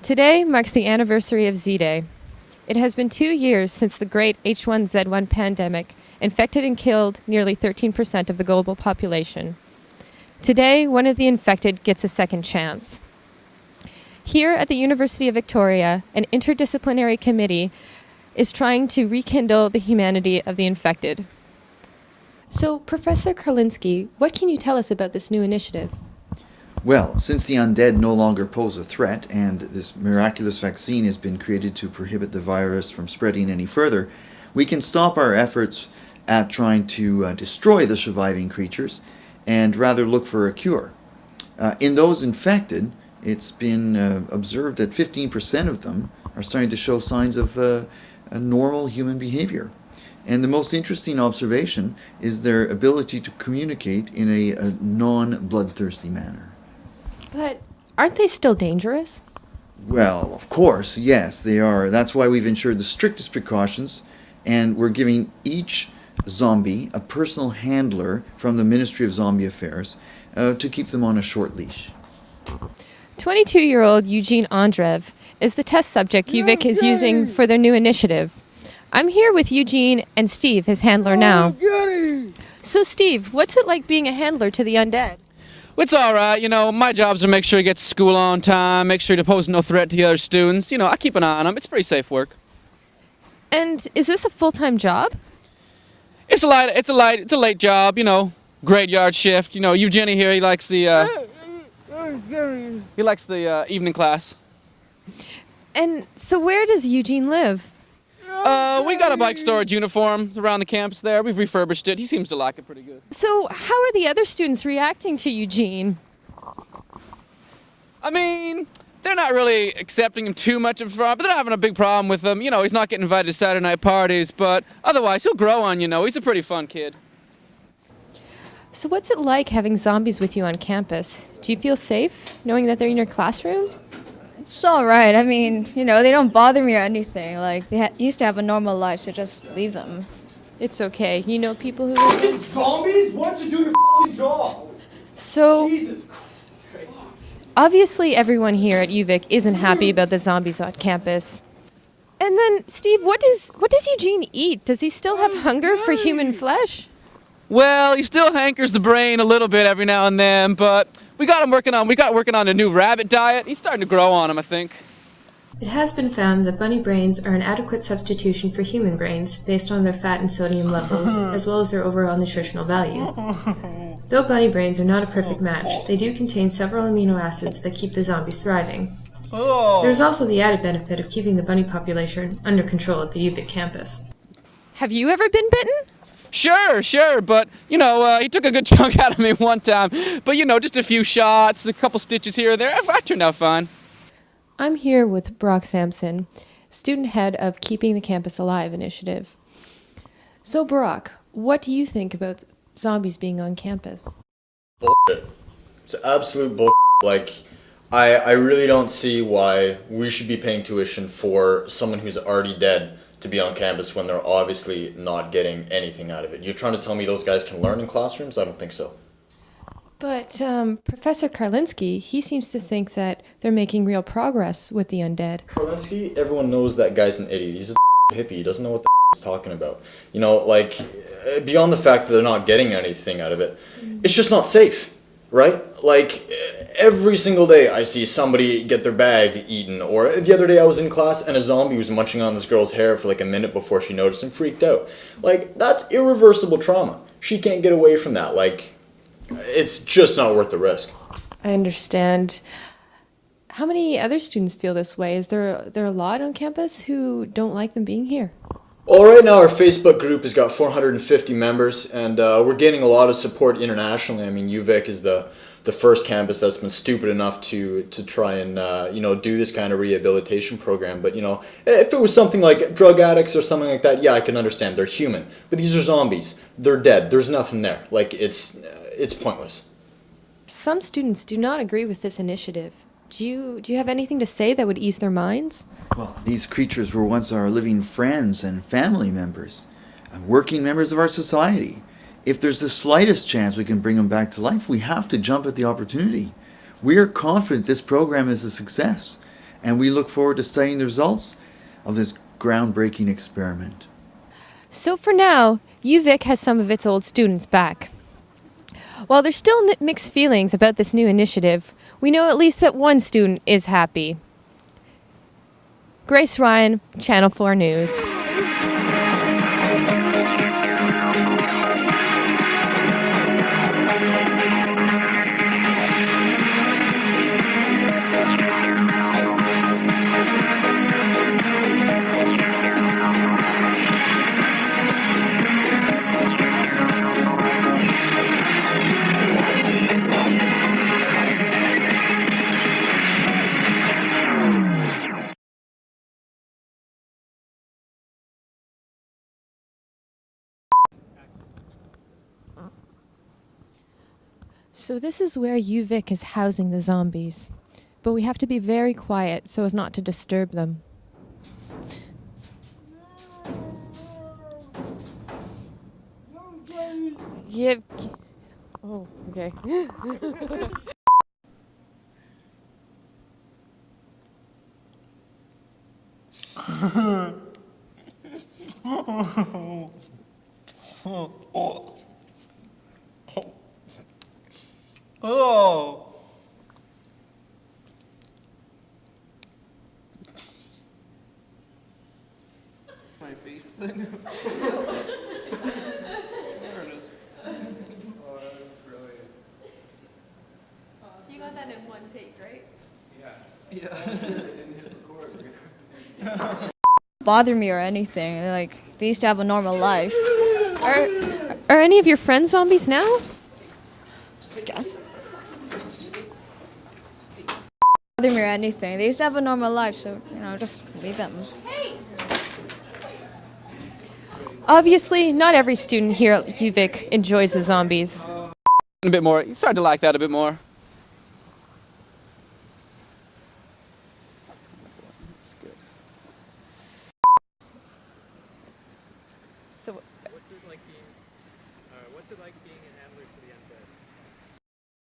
Today marks the anniversary of Z-Day. It has been 2 years since the great H1Z1 pandemic infected and killed nearly 13% of the global population. Today, one of the infected gets a second chance. Here at the University of Victoria, an interdisciplinary committee is trying to rekindle the humanity of the infected. So, Professor Karlinski, what can you tell us about this new initiative? Well, since the undead no longer pose a threat and this miraculous vaccine has been created to prohibit the virus from spreading any further, we can stop our efforts at trying to destroy the surviving creatures and rather look for a cure. In those infected, it's been observed that 15% of them are starting to show signs of a normal human behavior. And the most interesting observation is their ability to communicate in a non-bloodthirsty manner. But aren't they still dangerous? Well, of course, yes, they are. That's why we've ensured the strictest precautions, and we're giving each zombie a personal handler from the Ministry of Zombie Affairs to keep them on a short leash. 22-year-old Eugene Andreev is the test subject UVic is using for their new initiative. I'm here with Eugene and Steve, his handler now. So Steve, what's it like being a handler to the undead? It's all right, my job's to make sure he gets to school on time, make sure he poses no threat to the other students. I keep an eye on him. It's pretty safe work. And is this a full-time job? It's a late job, graveyard shift. Eugenie here, he likes the evening class. And so where does Eugene live? We got a bike storage uniform around the campus there. We've refurbished it. He seems to like it pretty good. So how are the other students reacting to Eugene? I mean, they're not really accepting him too much of but they're not having a big problem with him. He's not getting invited to Saturday night parties, but otherwise he'll grow on, He's a pretty fun kid. So what's it like having zombies with you on campus? Do you feel safe knowing that they're in your classroom? It's all right. I mean, they don't bother me or anything. Like, they used to have a normal life, so just leave them. It's okay. You know people who... Fucking zombies? Why don't you do your fucking job? So, Jesus Christ. Obviously everyone here at UVic isn't happy about the zombies on campus. And then, Steve, what does Eugene eat? Does he still have hunger for human flesh? Well, he still hankers the brain a little bit every now and then, but... We got working on a new rabbit diet. He's starting to grow on him, I think. It has been found that bunny brains are an adequate substitution for human brains based on their fat and sodium levels, as well as their overall nutritional value. Though bunny brains are not a perfect match, they do contain several amino acids that keep the zombies thriving. There's also the added benefit of keeping the bunny population under control at the UVic campus. Have you ever been bitten? Sure, but, he took a good chunk out of me one time. But, just a few shots, a couple stitches here or there. I turned out fine. I'm here with Brock Sampson, student head of Keeping the Campus Alive initiative. So, Brock, what do you think about zombies being on campus? Bullshit. It's absolute bullshit. Like, I really don't see why we should be paying tuition for someone who's already dead to be on campus when they're obviously not getting anything out of it. You're trying to tell me those guys can learn in classrooms? I don't think so. But Professor Karlinski, he seems to think that they're making real progress with the undead. Karlinski, everyone knows that guy's an idiot. He's a hippie. He doesn't know what the he's talking about. Beyond the fact that they're not getting anything out of it, it's just not safe, right? Like, every single day I see somebody get their bag eaten, or the other day I was in class and a zombie was munching on this girl's hair for like a minute before she noticed and freaked out. Like, that's irreversible trauma. She can't get away from that. Like, it's just not worth the risk. I understand. How many other students feel this way? Is there a lot on campus who don't like them being here? Well, right now our Facebook group has got 450 members, and we're gaining a lot of support internationally. I mean, UVic is the first campus that's been stupid enough to try and do this kind of rehabilitation program. But if it was something like drug addicts or something like that, yeah, I can understand. They're human, but these are zombies. They're dead. There's nothing there. Like, it's pointless. Some students do not agree with this initiative. Do you have anything to say that would ease their minds? Well, these creatures were once our living friends and family members, and working members of our society. If there's the slightest chance we can bring them back to life, we have to jump at the opportunity. We are confident this program is a success, and we look forward to studying the results of this groundbreaking experiment. So for now, UVic has some of its old students back. While there's still mixed feelings about this new initiative, we know at least that one student is happy. Grace Ryan, Channel 4 News. So this is where UVic is housing the zombies, but we have to be very quiet so as not to disturb them. Yep. Oh, okay. Oh. My face thing. There it is. Oh, that's brilliant. You got that in one take, right? Yeah. Bother me or anything. Like, they used to have a normal life. Are any of your friends zombies now? I guess. Bother me or anything. They used to have a normal life, so, just leave them. Obviously, not every student here at UVic enjoys the zombies. A bit more. You started to like that a bit more. That's good. So, What's it like being an handler to the undead?